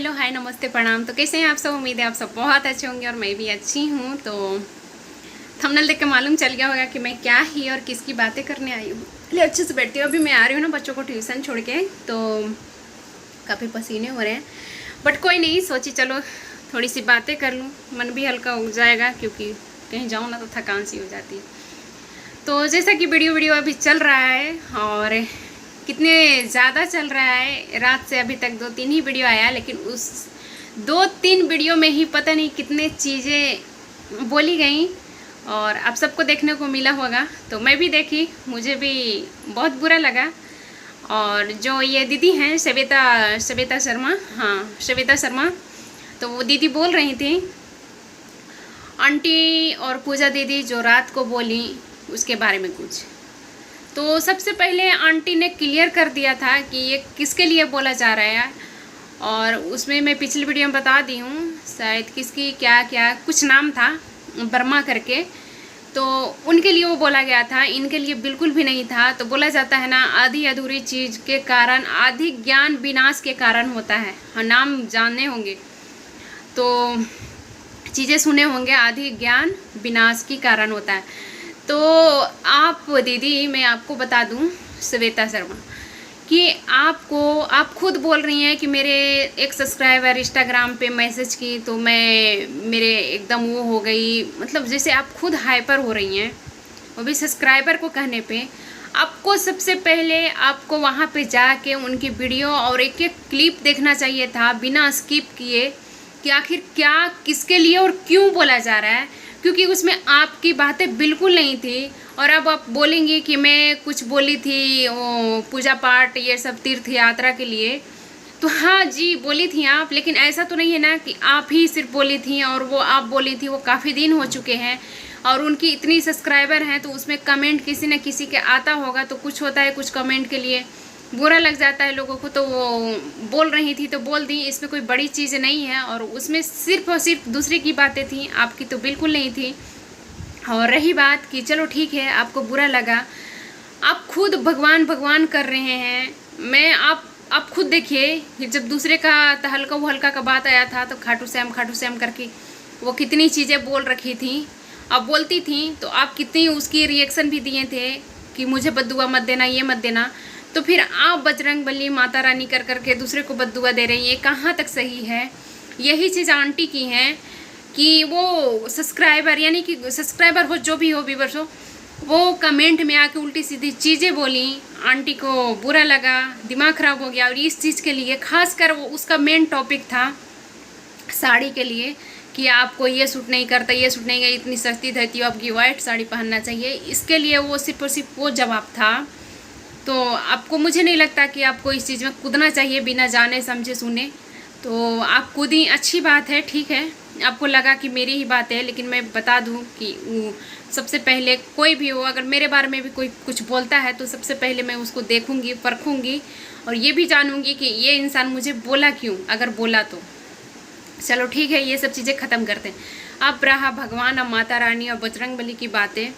Hello hi नमस्ते प्रणाम। तो कैसे हैं आप सब? उम्मीद है आप सब बहुत अच्छे होंगे और मैं भी अच्छी हूँ। तो थंबनेल देख के मालूम चल गया होगा कि मैं क्या ही और किसकी बातें करने आई हूँ। चलिए अच्छे से बैठती हूँ। अभी मैं आ रही हूँ ना बच्चों को ट्यूशन छोड़ के, तो काफ़ी पसीने हो रहे हैं, बट कोई नहीं, सोची चलो थोड़ी सी बातें कर लूँ, मन भी हल्का हो जाएगा, क्योंकि कहीं जाऊँ ना तो थकान सी हो जाती है। तो जैसा कि वीडियो अभी चल रहा है और कितने ज़्यादा चल रहा है, रात से अभी तक 2-3 ही वीडियो आया, लेकिन उस 2-3 वीडियो में ही पता नहीं कितने चीज़ें बोली गई और आप सबको देखने को मिला होगा। तो मैं भी देखी, मुझे भी बहुत बुरा लगा। और जो ये दीदी हैं श्वेता शर्मा, हाँ श्वेता शर्मा, तो वो दीदी बोल रही थी, आंटी और पूजा दीदी जो रात को बोली उसके बारे में कुछ। तो सबसे पहले आंटी ने क्लियर कर दिया था कि ये किसके लिए बोला जा रहा है, और उसमें मैं पिछली वीडियो में बता दी हूँ, शायद किसकी क्या क्या कुछ नाम था, वर्मा करके, तो उनके लिए वो बोला गया था, इनके लिए बिल्कुल भी नहीं था। तो बोला जाता है ना, आधी अधूरी चीज़ के कारण आधी ज्ञान विनाश के कारण होता है। हाँ, नाम जाने होंगे तो चीज़ें सुने होंगे, आधी ज्ञान विनाश के कारण होता है। तो आप दीदी, मैं आपको बता दूं श्वेता शर्मा, कि आप खुद बोल रही हैं कि मेरे एक सब्सक्राइबर इंस्टाग्राम पे मैसेज की तो मेरे एकदम वो हो गई, मतलब जैसे आप खुद हाइपर हो रही हैं, वो भी सब्सक्राइबर को कहने पे। आपको सबसे पहले आपको वहाँ पे जाके उनकी वीडियो और एक एक क्लिप देखना चाहिए था बिना स्किप किए, कि आखिर क्या किसके लिए और क्यों बोला जा रहा है, क्योंकि उसमें आपकी बातें बिल्कुल नहीं थी। और अब आप बोलेंगी कि मैं कुछ बोली थी वो पूजा पाठ ये सब तीर्थ यात्रा के लिए, तो हाँ जी बोली थी आप, लेकिन ऐसा तो नहीं है ना कि आप ही सिर्फ बोली थी, और वो आप बोली थी वो काफ़ी दिन हो चुके हैं और उनकी इतनी सब्सक्राइबर हैं, तो उसमें कमेंट किसी न किसी के आता होगा, तो कुछ होता है, कुछ कमेंट के लिए बुरा लग जाता है लोगों को, तो वो बोल रही थी तो बोल दी, इसमें कोई बड़ी चीज़ नहीं है। और उसमें सिर्फ और सिर्फ दूसरे की बातें थी, आपकी तो बिल्कुल नहीं थी। और रही बात कि चलो ठीक है, आपको बुरा लगा, आप खुद भगवान भगवान कर रहे हैं। आप खुद देखिए कि जब दूसरे का तहलका वहलका का बात आया था, तो खाटू श्याम करके वो कितनी चीज़ें बोल रखी थी, अब बोलती थी, तो आप कितनी उसकी रिएक्शन भी दिए थे कि मुझे बद्दुआ मत देना, ये मत देना। तो फिर आप बजरंग बली माता रानी कर करके दूसरे को बद्दुआ दे रही है, कहाँ तक सही है? यही चीज़ आंटी की है कि वो सब्सक्राइबर, यानी कि सब्सक्राइबर हो जो भी हो, व्यूअर्स हो, वो कमेंट में आके उल्टी सीधी चीज़ें बोली, आंटी को बुरा लगा, दिमाग ख़राब हो गया। और इस चीज़ के लिए खासकर वो उसका मेन टॉपिक था साड़ी के लिए, कि आपको ये सूट नहीं करता, ये सूट नहीं गई, इतनी सस्ती धरती हो, आपकी वाइट साड़ी पहनना चाहिए, इसके लिए वो सिर्फ और सिर्फ वो जवाब था। तो आपको, मुझे नहीं लगता कि आपको इस चीज़ में कूदना चाहिए बिना जाने समझे सुने। तो आप कूदी, अच्छी बात है, ठीक है, आपको लगा कि मेरी ही बात है, लेकिन मैं बता दूं कि सबसे पहले कोई भी हो, अगर मेरे बारे में भी कोई कुछ बोलता है, तो सबसे पहले मैं उसको देखूंगी, परखूंगी, और ये भी जानूंगी कि ये इंसान मुझे बोला क्यों, अगर बोला तो। चलो ठीक है, ये सब चीज़ें ख़त्म करते हैं। अब रहा भगवान, अब माता रानी और बजरंग बली की बातें।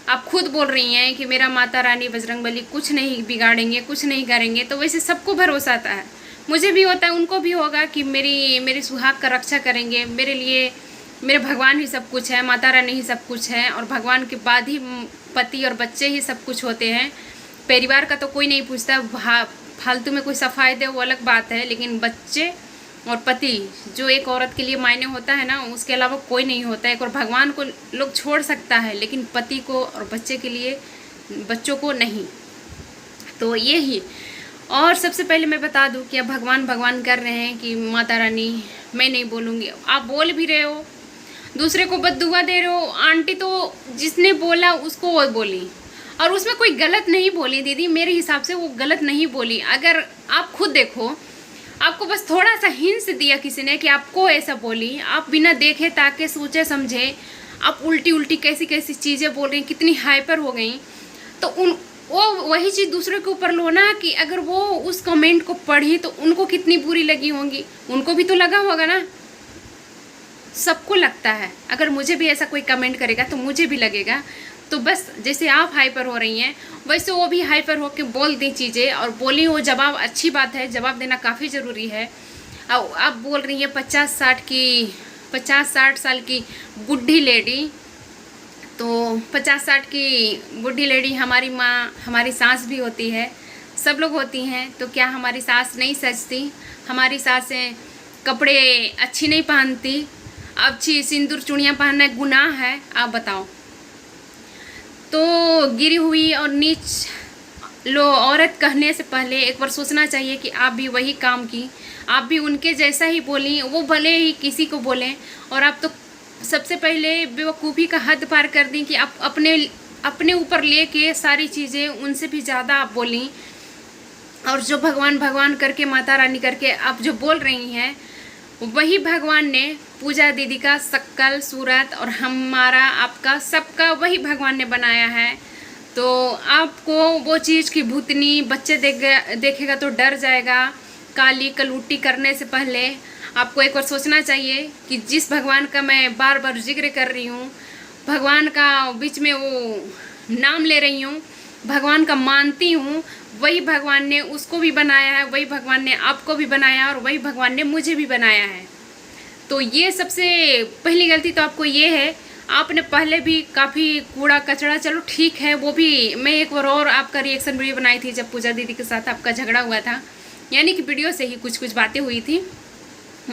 आप खुद बोल रही हैं कि मेरा माता रानी बजरंग बली कुछ नहीं बिगाड़ेंगे, कुछ नहीं करेंगे, तो वैसे सबको भरोसा आता है, मुझे भी होता है, उनको भी होगा कि मेरी सुहाग का रक्षा करेंगे, मेरे लिए मेरे भगवान ही सब कुछ है, माता रानी ही सब कुछ है, और भगवान के बाद ही पति और बच्चे ही सब कुछ होते हैं। परिवार का तो कोई नहीं पूछता, फालतू में कोई सफाई दे वो अलग बात है, लेकिन बच्चे और पति जो एक औरत के लिए मायने होता है ना, उसके अलावा कोई नहीं होता है। और भगवान को लोग छोड़ सकता है, लेकिन पति को और बच्चे के लिए, बच्चों को नहीं। तो ये ही। और सबसे पहले मैं बता दूं कि अब भगवान भगवान कर रहे हैं कि माता रानी, मैं नहीं बोलूँगी, आप बोल भी रहे हो, दूसरे को बद्दुआ दे रहे हो। आंटी तो जिसने बोला उसको वो बोली, और उसमें कोई गलत नहीं बोली दीदी, मेरे हिसाब से वो गलत नहीं बोली। अगर आप खुद देखो, आपको बस थोड़ा सा हिंस दिया किसी ने कि आपको ऐसा बोली, आप बिना देखे ताके सोचे समझे आप उल्टी उल्टी कैसी कैसी चीज़ें बोल रही, कितनी हाइपर हो गई। तो वो वही चीज़ दूसरे के ऊपर लो ना, कि अगर वो उस कमेंट को पढ़ी तो उनको कितनी बुरी लगी होंगी, उनको भी तो लगा होगा ना, सबको लगता है। अगर मुझे भी ऐसा कोई कमेंट करेगा तो मुझे भी लगेगा। तो बस जैसे आप हाइपर हो रही हैं, वैसे वो भी हाइपर हो के बोल दी चीज़ें, और बोली वो जवाब, अच्छी बात है, जवाब देना काफ़ी ज़रूरी है। आप बोल रही हैं 50-60 साल की बूढ़ी लेडी। तो 50-60 की बूढ़ी लेडी हमारी माँ, हमारी सास भी होती है, सब लोग होती हैं। तो क्या हमारी सास नहीं सजती? हमारी सासें कपड़े अच्छी नहीं पहनती? अच्छी सिंदूर चूड़ियाँ पहनना गुनाह है? आप बताओ। तो गिरी हुई और नीच लो औरत कहने से पहले एक बार सोचना चाहिए कि आप भी वही काम की, आप भी उनके जैसा ही बोली, वो भले ही किसी को बोलें। और आप तो सबसे पहले बेवकूफ़ी का हद पार कर दी कि आप अपने ऊपर लेके सारी चीज़ें उनसे भी ज़्यादा आप बोली। और जो भगवान भगवान करके, माता रानी करके आप जो बोल रही हैं, वही भगवान ने पूजा दीदी का शक्ल सूरत और हमारा आपका सबका वही भगवान ने बनाया है। तो आपको वो चीज़ की भूतनी बच्चे देखेगा तो डर जाएगा। काली कलूटी करने से पहले आपको एक बार सोचना चाहिए कि जिस भगवान का मैं बार बार जिक्र कर रही हूँ, भगवान का बीच में वो नाम ले रही हूँ, भगवान का मानती हूँ, वही भगवान ने उसको भी बनाया है, वही भगवान ने आपको भी बनाया और वही भगवान ने मुझे भी बनाया है। तो ये सबसे पहली गलती तो आपको ये है, आपने पहले भी काफ़ी कूड़ा कचड़ा, चलो ठीक है, वो भी मैं एक बार और आपका रिएक्शन वीडियो बनाई थी जब पूजा दीदी के साथ आपका झगड़ा हुआ था, यानी कि वीडियो से ही कुछ बातें हुई थी,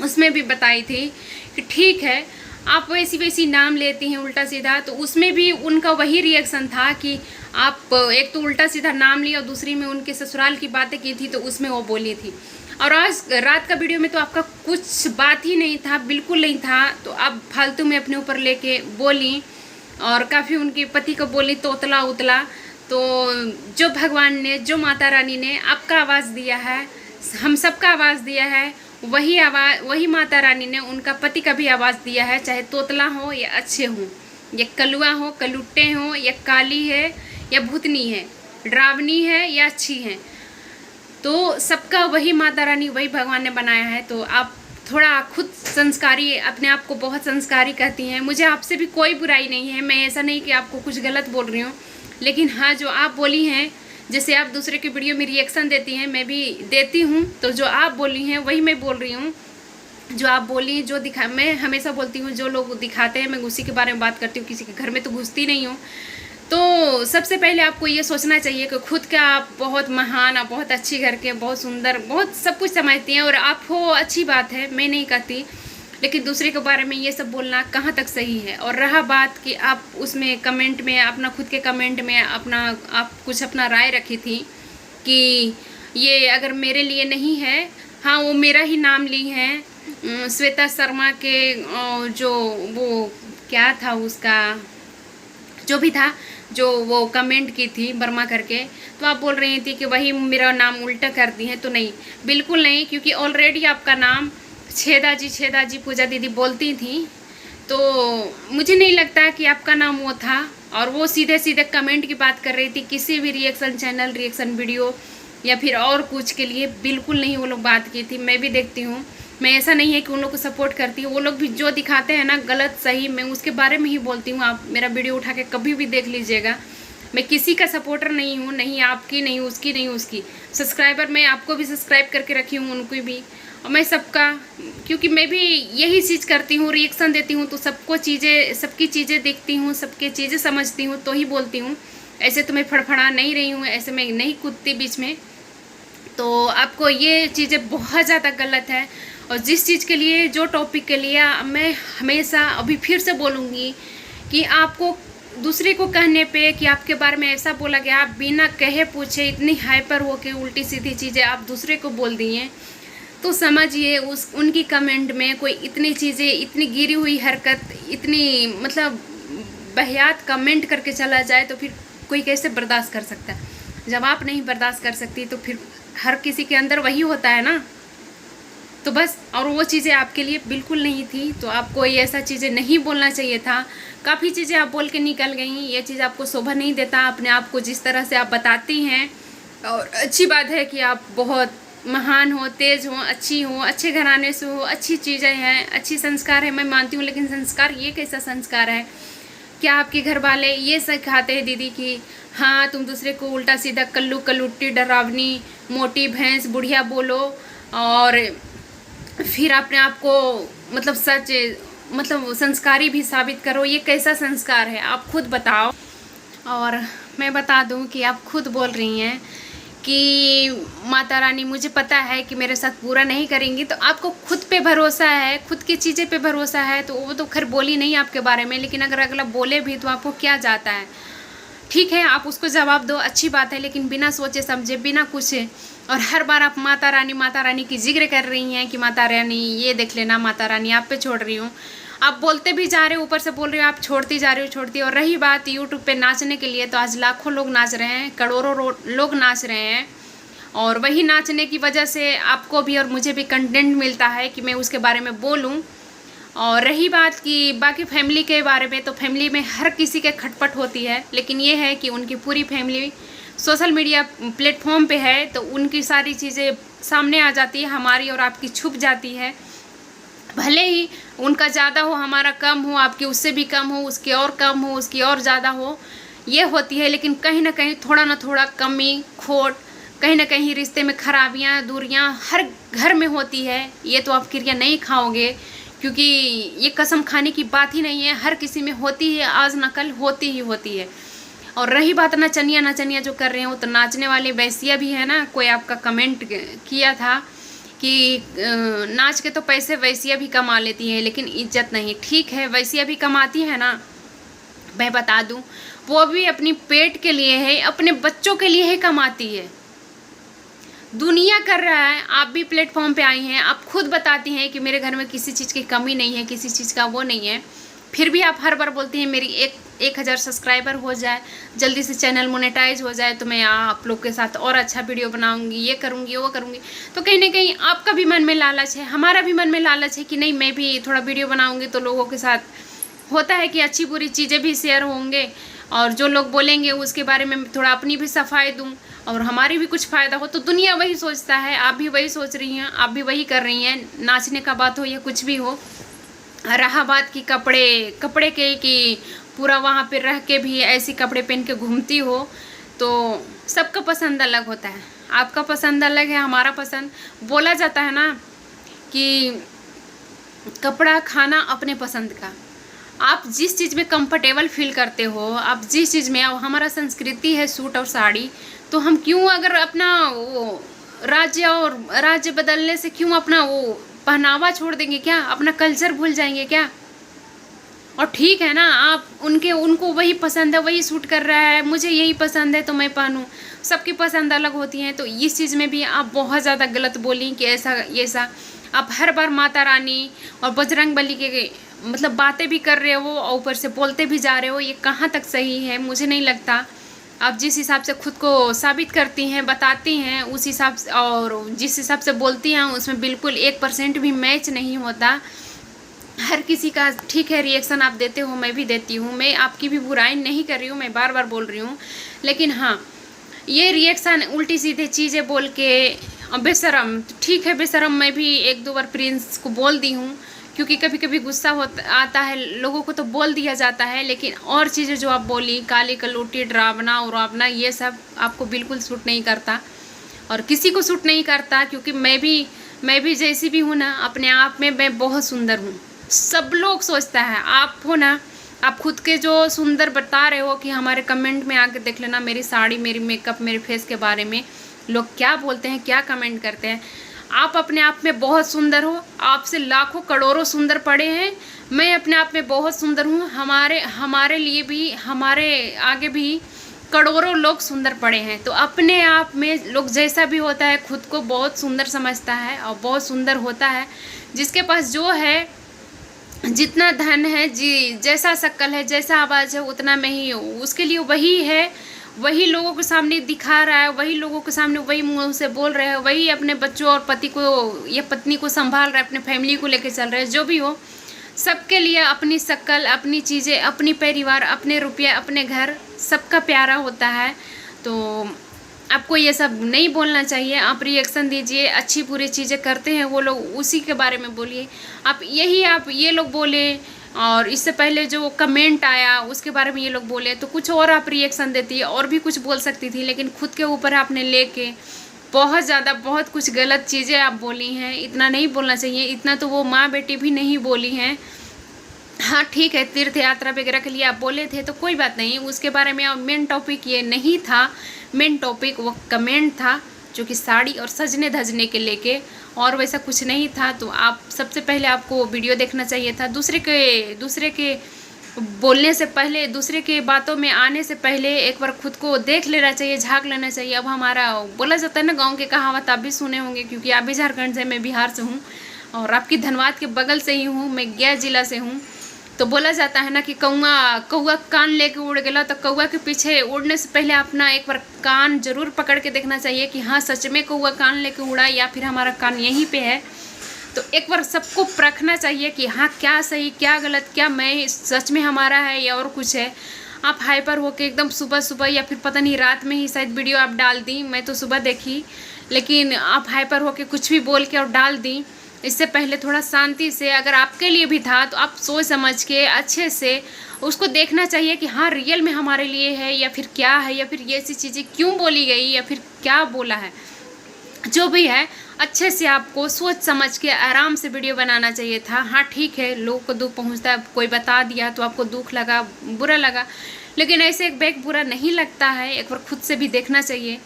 उसमें भी बताई थी कि ठीक है आप वैसी नाम लेती हैं उल्टा सीधा। तो उसमें भी उनका वही रिएक्शन था कि आप एक तो उल्टा सीधा नाम लिया और दूसरी में उनके ससुराल की बातें की थी, तो उसमें वो बोली थी। और आज रात का वीडियो में तो आपका कुछ बात ही नहीं था, बिल्कुल नहीं था। तो आप फालतू में अपने ऊपर लेके बोली और काफ़ी उनके पति को बोली तोतला उतला। तो जो भगवान ने, जो माता रानी ने आपका आवाज़ दिया है, हम सबका आवाज़ दिया है, वही माता रानी ने उनका पति का भी आवाज़ दिया है, चाहे तोतला हो या अच्छे हों, या कलुआ हो, कलुट्टे हों, या काली है या भूतनी है, डरावनी है या अच्छी है। तो सबका वही माता रानी, वही भगवान ने बनाया है। तो आप थोड़ा खुद संस्कारी, अपने आप को बहुत संस्कारी कहती हैं। मुझे आपसे भी कोई बुराई नहीं है, मैं ऐसा नहीं कि आपको कुछ गलत बोल रही हूँ, लेकिन हाँ जो आप बोली हैं, जैसे आप दूसरे की वीडियो में रिएक्शन देती हैं, मैं भी देती हूँ, तो जो आप बोली हैं वही मैं बोल रही हूँ। जो आप बोली, जो दिखा, मैं हमेशा बोलती हूँ जो लोग दिखाते हैं मैं उसी के बारे में बात करती हूँ, किसी के घर में तो घुसती नहीं हूँ। तो सबसे पहले आपको ये सोचना चाहिए कि खुद का आप बहुत महान, आप बहुत अच्छी घर के, बहुत सुंदर, बहुत सब कुछ समझती हैं और आप हो, अच्छी बात है, मैं नहीं कहती, लेकिन दूसरे के बारे में ये सब बोलना कहाँ तक सही है। और रहा बात कि आप उसमें कमेंट में, अपना खुद के कमेंट में आप कुछ अपना राय रखी थी कि ये अगर मेरे लिए नहीं है, हाँ वो मेरा ही नाम ली है श्वेता शर्मा के, जो वो क्या था उसका, जो भी था, जो वो कमेंट की थी वर्मा करके, तो आप बोल रही थी कि वही मेरा नाम उल्टा कर दी है। तो नहीं, बिल्कुल नहीं, क्योंकि ऑलरेडी आपका नाम छेदा जी पूजा दीदी बोलती थी। तो मुझे नहीं लगता कि आपका नाम वो था। और वो सीधे सीधे कमेंट की बात कर रही थी, किसी भी रिएक्शन चैनल, रिएक्शन वीडियो या फिर और कुछ के लिए बिल्कुल नहीं वो लोग बात की थी। मैं भी देखती हूँ, मैं ऐसा नहीं है कि उन लोग को सपोर्ट करती हूँ, वो लोग भी जो दिखाते हैं ना गलत सही, मैं उसके बारे में ही बोलती हूँ। आप मेरा वीडियो उठा के कभी भी देख लीजिएगा, मैं किसी का सपोर्टर नहीं हूँ, नहीं आपकी, नहीं उसकी, नहीं उसकी। सब्सक्राइबर मैं आपको भी सब्सक्राइब करके रखी हूँ, उनको भी, और मैं सबका, क्योंकि मैं भी यही चीज़ करती हूँ, रिएक्शन देती हूँ, तो सबकी चीज़ें देखती हूँ, सबकी चीज़ें समझती हूँ, तो ही बोलती हूँ। ऐसे तो मैं फड़फड़ा नहीं रही हूँ, ऐसे मैं नहीं कूदती बीच में। तो आपको ये चीज़ें बहुत ज़्यादा गलत है। और जिस चीज़ के लिए, जो टॉपिक के लिए मैं हमेशा अभी फिर से बोलूँगी कि आपको दूसरे को कहने पे कि आपके बारे में ऐसा बोला गया, आप बिना कहे पूछे इतनी हाइपर हो के उल्टी सीधी चीज़ें आप दूसरे को बोल दिए, तो समझिए उनकी कमेंट में कोई इतनी चीज़ें, इतनी गिरी हुई हरकत, इतनी मतलब बहियात कमेंट करके चला जाए तो फिर कोई कैसे बर्दाश्त कर सकता है। जब आप नहीं बर्दाश्त कर सकती तो फिर हर किसी के अंदर वही होता है ना। तो बस, और वो चीज़ें आपके लिए बिल्कुल नहीं थी, तो आपको ये ऐसा चीज़ें नहीं बोलना चाहिए था। काफ़ी चीज़ें आप बोल के निकल गई, ये चीज़ आपको शोभा नहीं देता अपने आप को जिस तरह से आप बताती हैं। और अच्छी बात है कि आप बहुत महान हो, तेज़ हो, अच्छी हो, अच्छे घराने से हो, अच्छी चीज़ें हैं, अच्छी संस्कार है, मैं मानती हूँ। लेकिन संस्कार, ये कैसा संस्कार है? क्या आपके घर वाले ये सिखाते हैं दीदी कि हाँ तुम दूसरे को उल्टा सीधा कल्लू कलुट्टी, डरावनी, मोटी भैंस, बुढ़िया बोलो और फिर अपने आप को मतलब सच मतलब संस्कारी भी साबित करो। ये कैसा संस्कार है, आप खुद बताओ। और मैं बता दूं कि आप खुद बोल रही हैं कि माता रानी मुझे पता है कि मेरे साथ पूरा नहीं करेंगी, तो आपको खुद पे भरोसा है, खुद की चीज़ें पे भरोसा है। तो वो तो खैर बोली नहीं आपके बारे में, लेकिन अगर अगला बोले भी तो आपको क्या जाता है। ठीक है, आप उसको जवाब दो, अच्छी बात है, लेकिन बिना सोचे समझे, बिना कुछ। और हर बार आप माता रानी की जिक्र कर रही हैं कि माता रानी ये देख लेना, माता रानी आप पे छोड़ रही हूँ। आप बोलते भी जा रहे हो, ऊपर से बोल रहे हो आप छोड़ती जा रही हो, छोड़ती। और रही बात यूट्यूब पे नाचने के लिए, तो आज लाखों लोग नाच रहे हैं, करोड़ों लोग नाच रहे हैं। और वही नाचने की वजह से आपको भी और मुझे भी कंटेंट मिलता है कि मैं उसके बारे में बोलूँ। और रही बात कि बाकी फैमिली के बारे में, तो फैमिली में हर किसी के खटपट होती है, लेकिन ये है कि उनकी पूरी फैमिली सोशल मीडिया प्लेटफॉर्म पे है, तो उनकी सारी चीज़ें सामने आ जाती है, हमारी और आपकी छुप जाती है। भले ही उनका ज़्यादा हो, हमारा कम हो, आपकी उससे भी कम हो, उसकी और कम हो, उसकी और ज़्यादा हो, ये होती है। लेकिन कहीं ना कहीं थोड़ा ना थोड़ा कमी खोट, कहीं ना कहीं रिश्ते में खराबियाँ दूरियाँ हर घर में होती है। ये तो आप क्रिया नहीं खाओगे, क्योंकि ये कसम खाने की बात ही नहीं है, हर किसी में होती है, आज न कल होती ही होती है। और रही बात नचनिया जो कर रहे हैं, वो तो नाचने वाले वैसिया भी है ना। कोई आपका कमेंट किया था कि नाच के तो पैसे वैसिया भी कमा लेती है, लेकिन इज्जत नहीं। ठीक है, वैसिया भी कमाती है ना, मैं बता दूं, वो भी अपनी पेट के लिए है, अपने बच्चों के लिए ही कमाती है। दुनिया कर रहा है, आप भी प्लेटफॉर्म पे आई हैं, आप खुद बताती हैं कि मेरे घर में किसी चीज़ की कमी नहीं है, किसी चीज़ का वो नहीं है। फिर भी आप हर बार बोलती हैं मेरी 1000 सब्सक्राइबर हो जाए, जल्दी से चैनल मोनेटाइज हो जाए, तो मैं आप लोग के साथ और अच्छा वीडियो बनाऊंगी, ये करूंगी वो करूंगी। तो कहीं ना कहीं आपका भी मन में लालच है, हमारा भी मन में लालच है कि नहीं मैं भी थोड़ा वीडियो बनाऊंगी, तो लोगों के साथ होता है कि अच्छी बुरी चीज़ें भी शेयर होंगे, और जो लोग बोलेंगे उसके बारे में थोड़ा अपनी भी सफाई दूँ और हमारी भी कुछ फ़ायदा हो। तो दुनिया वही सोचता है, आप भी वही सोच रही हैं, आप भी वही कर रही हैं। नाचने का बात हो या कुछ भी हो, रहा बात की कपड़े के कि पूरा वहाँ पे रह के भी ऐसी कपड़े पहन के घूमती हो, तो सबका पसंद अलग होता है। आपका पसंद अलग है, हमारा पसंद। बोला जाता है ना कि कपड़ा खाना अपने पसंद का। आप जिस चीज़ में कंफर्टेबल फील करते हो, आप जिस चीज़ में, हमारा संस्कृति है सूट और साड़ी, तो हम क्यों अगर अपना वो राज्य बदलने से क्यों अपना वो पहनावा छोड़ देंगे क्या, अपना कल्चर भूल जाएंगे क्या। और ठीक है ना, आप उनको वही पसंद है, वही सूट कर रहा है, मुझे यही पसंद है तो मैं पहनूं। सबकी पसंद अलग होती है। तो इस चीज़ में भी आप बहुत ज़्यादा गलत बोली कि ऐसा आप हर बार माता रानी और बजरंग बली के मतलब बातें भी कर रहे हो और ऊपर से बोलते भी जा रहे हो। ये कहाँ तक सही है, मुझे नहीं लगता। आप जिस हिसाब से खुद को साबित करती हैं, बताती हैं, उस हिसाब से और जिस हिसाब से बोलती हैं उसमें बिल्कुल 1% भी मैच नहीं होता। हर किसी का ठीक है रिएक्शन आप देते हो, मैं भी देती हूँ, मैं आपकी भी बुराई नहीं कर रही हूँ, मैं बार बार बोल रही हूँ। लेकिन हाँ, ये रिएक्शन उल्टी सीधे चीज़ें बोल के बेशरम, ठीक है बेशरम, मैं भी 1-2 बार प्रिंस को बोल दी हूँ, क्योंकि कभी कभी गुस्सा आता है लोगों को तो बोल दिया जाता है। लेकिन और चीज़ें जो आप बोली, काली कलूटी, डरावना उरावना, ये सब आपको बिल्कुल सूट नहीं करता और किसी को सूट नहीं करता। क्योंकि मैं भी जैसी भी हूँ ना, अपने आप में मैं बहुत सुंदर हूँ। सब लोग सोचता है, आप हो ना, आप खुद के जो सुंदर बता रहे हो कि हमारे कमेंट में आके देख लेना मेरी साड़ी, मेरी मेकअप, मेरे फेस के बारे में लोग क्या बोलते हैं, क्या कमेंट करते हैं। आप अपने आप में बहुत सुंदर हो, आपसे लाखों करोड़ों सुंदर पड़े हैं। मैं अपने आप में बहुत सुंदर हूँ, हमारे लिए भी, हमारे आगे भी करोड़ों लोग सुंदर पड़े हैं। तो अपने आप में लोग जैसा भी होता है खुद को बहुत सुंदर समझता है और बहुत सुंदर होता है। जिसके पास जो है, जितना धन है, जैसा शक्ल है, जैसा आवाज़ है, उतना में ही उसके लिए वही है, वही लोगों के सामने दिखा रहा है, वही लोगों के सामने वही मुंह से बोल रहे हैं, वही अपने बच्चों और पति को या पत्नी को संभाल रहा है, अपने फैमिली को लेकर चल रहे हैं। जो भी हो, सबके लिए अपनी शक्ल, अपनी चीज़ें, अपनी परिवार, अपने रुपये, अपने घर, सबका प्यारा होता है। तो आपको ये सब नहीं बोलना चाहिए। आप रिएक्शन दीजिए, अच्छी बुरी चीज़ें करते हैं वो लोग, उसी के बारे में बोलिए। आप ये लोग बोले और इससे पहले जो कमेंट आया उसके बारे में ये लोग बोले, तो कुछ और आप रिएक्शन देती है और भी कुछ बोल सकती थी, लेकिन खुद के ऊपर आपने लेके बहुत ज़्यादा बहुत कुछ गलत चीज़ें आप बोली हैं, इतना नहीं बोलना चाहिए, इतना तो वो माँ बेटी भी नहीं बोली हैं। हाँ ठीक है, तीर्थ यात्रा वगैरह के लिए आप बोले थे तो कोई बात नहीं, उसके बारे में अब मेन टॉपिक ये नहीं था। मेन टॉपिक वो कमेंट था जो कि साड़ी और सजने धजने के लेके, और वैसा कुछ नहीं था। तो आप सबसे पहले आपको वीडियो देखना चाहिए था, दूसरे के बोलने से पहले, दूसरे के बातों में आने से पहले एक बार खुद को देख लेना चाहिए, झांक लेना चाहिए। अब हमारा बोला जाता है ना, गांव के कहावत आप भी सुने होंगे, क्योंकि आप भी झारखंड से, मैं बिहार से हूँ और आपकी धनबाद के बगल से ही हूँ, मैं गया जिला से हूँ। तो बोला जाता है ना कि कौआ कान लेके उड़ गया, तो कौआ के पीछे उड़ने से पहले अपना एक बार कान जरूर पकड़ के देखना चाहिए कि हाँ सच में कौआ कान लेके उड़ा या फिर हमारा कान यहीं पे है। तो एक बार सबको परखना चाहिए कि हाँ क्या सही क्या गलत, क्या मैं सच में हमारा है या और कुछ है। आप हाइपर होके एकदम सुबह सुबह या फिर पता नहीं रात में ही शायद वीडियो आप डाल दी, मैं तो सुबह देखी, लेकिन आप हाइपर होके कुछ भी बोल के और डाल दी। इससे पहले थोड़ा शांति से, अगर आपके लिए भी था तो आप सोच समझ के अच्छे से उसको देखना चाहिए कि हाँ रियल में हमारे लिए है या फिर क्या है, या फिर ये ऐसी चीज़ें क्यों बोली गई या फिर क्या बोला है। जो भी है अच्छे से आपको सोच समझ के आराम से वीडियो बनाना चाहिए था। हाँ ठीक है, लोगों को दुख पहुंचता है, कोई बता दिया तो आपको दुख लगा, बुरा लगा, लेकिन ऐसे एक बैग बुरा नहीं लगता है। एक बार खुद से भी देखना चाहिए।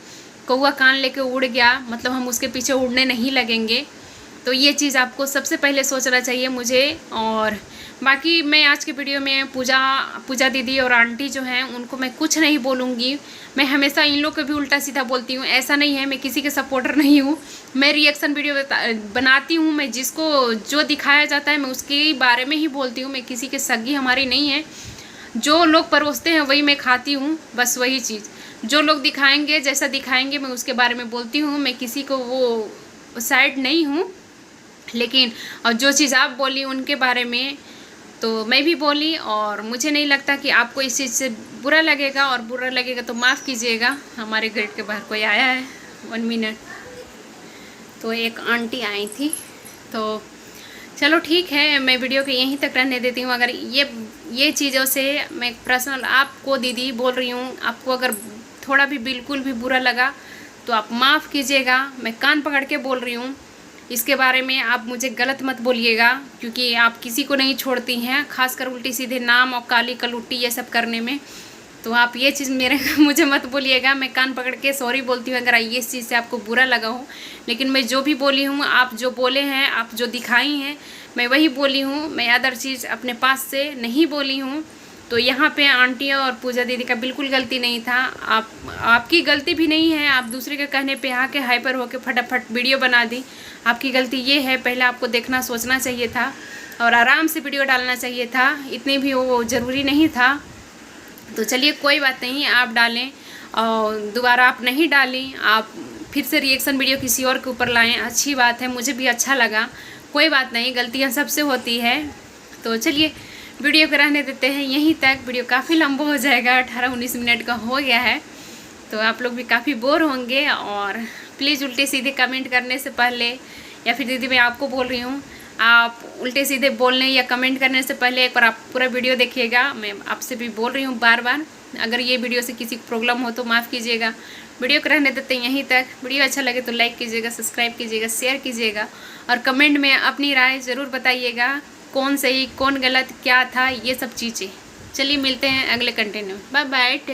कौआ कान लेके उड़ गया मतलब हम उसके पीछे उड़ने नहीं लगेंगे, तो ये चीज़ आपको सबसे पहले सोचना चाहिए मुझे। और बाकी मैं आज के वीडियो में पूजा दीदी और आंटी जो हैं उनको मैं कुछ नहीं बोलूँगी। मैं हमेशा इन लोग को भी उल्टा सीधा बोलती हूँ, ऐसा नहीं है, मैं किसी के सपोर्टर नहीं हूँ। मैं रिएक्शन वीडियो बनाती हूँ, मैं जिसको जो दिखाया जाता है मैं उसके बारे में ही बोलती हूँ। मैं किसी के सगी हमारी नहीं है, जो लोग परोसते हैं वही मैं खाती हूँ, बस वही चीज़। जो लोग दिखाएंगे जैसा दिखाएंगे मैं उसके बारे में बोलती हूँ, मैं किसी को वो साइड नहीं हूँ। लेकिन और जो चीज़ आप बोली उनके बारे में तो मैं भी बोली, और मुझे नहीं लगता कि आपको इस चीज़ से बुरा लगेगा, और बुरा लगेगा तो माफ़ कीजिएगा। हमारे गेट के बाहर कोई आया है, 1 मिनट। तो एक आंटी आई थी, तो चलो ठीक है, मैं वीडियो को यहीं तक रहने देती हूँ। अगर ये चीज़ों से मैं पर्सनल आपको दीदी बोल रही हूँ, आपको अगर थोड़ा भी बिल्कुल भी बुरा लगा तो आप माफ़ कीजिएगा। मैं कान पकड़ के बोल रही हूँ, इसके बारे में आप मुझे गलत मत बोलिएगा, क्योंकि आप किसी को नहीं छोड़ती हैं, खासकर उल्टी सीधे नाम और काली कलुट्टी ये सब करने में। तो आप ये चीज़ मुझे मत बोलिएगा। मैं कान पकड़ के सॉरी बोलती हूँ अगर ये चीज़ से आपको बुरा लगा हो, लेकिन मैं जो भी बोली हूँ, आप जो बोले हैं, आप जो दिखाई हैं, मैं वही बोली हूँ। मैं अदर चीज़ अपने पास से नहीं बोली हूँ। तो यहाँ पे आंटी और पूजा दीदी का बिल्कुल गलती नहीं था, आपकी गलती भी नहीं है। आप दूसरे के कहने पे आके हाइपर होके फटाफट वीडियो बना दी, आपकी गलती ये है। पहले आपको देखना सोचना चाहिए था और आराम से वीडियो डालना चाहिए था, इतनी भी वो ज़रूरी नहीं था। तो चलिए कोई बात नहीं, आप डालें और दोबारा आप नहीं डालें, आप फिर से रिएक्शन वीडियो किसी और के ऊपर लाएं, अच्छी बात है, मुझे भी अच्छा लगा। कोई बात नहीं, गलतियाँ सबसे होती है। तो चलिए वीडियो को रहने देते हैं यहीं तक। वीडियो काफ़ी लंबा हो जाएगा, 18-19 मिनट का हो गया है, तो आप लोग भी काफ़ी बोर होंगे। और प्लीज़ उल्टे सीधे कमेंट करने से पहले, या फिर दीदी मैं आपको बोल रही हूँ, आप उल्टे सीधे बोलने या कमेंट करने से पहले एक बार आप पूरा वीडियो देखिएगा। मैं आपसे भी बोल रही हूँ बार बार, अगर ये वीडियो से किसी को प्रॉब्लम हो तो माफ़ कीजिएगा। वीडियो को रहने देते हैं यहीं तक। वीडियो अच्छा लगे तो लाइक कीजिएगा, सब्सक्राइब कीजिएगा, शेयर कीजिएगा, और कमेंट में अपनी राय ज़रूर बताइएगा, कौन सही कौन गलत क्या था, ये सब चीज़ें। चलिए मिलते हैं अगले कंटेंट में। Bye bye.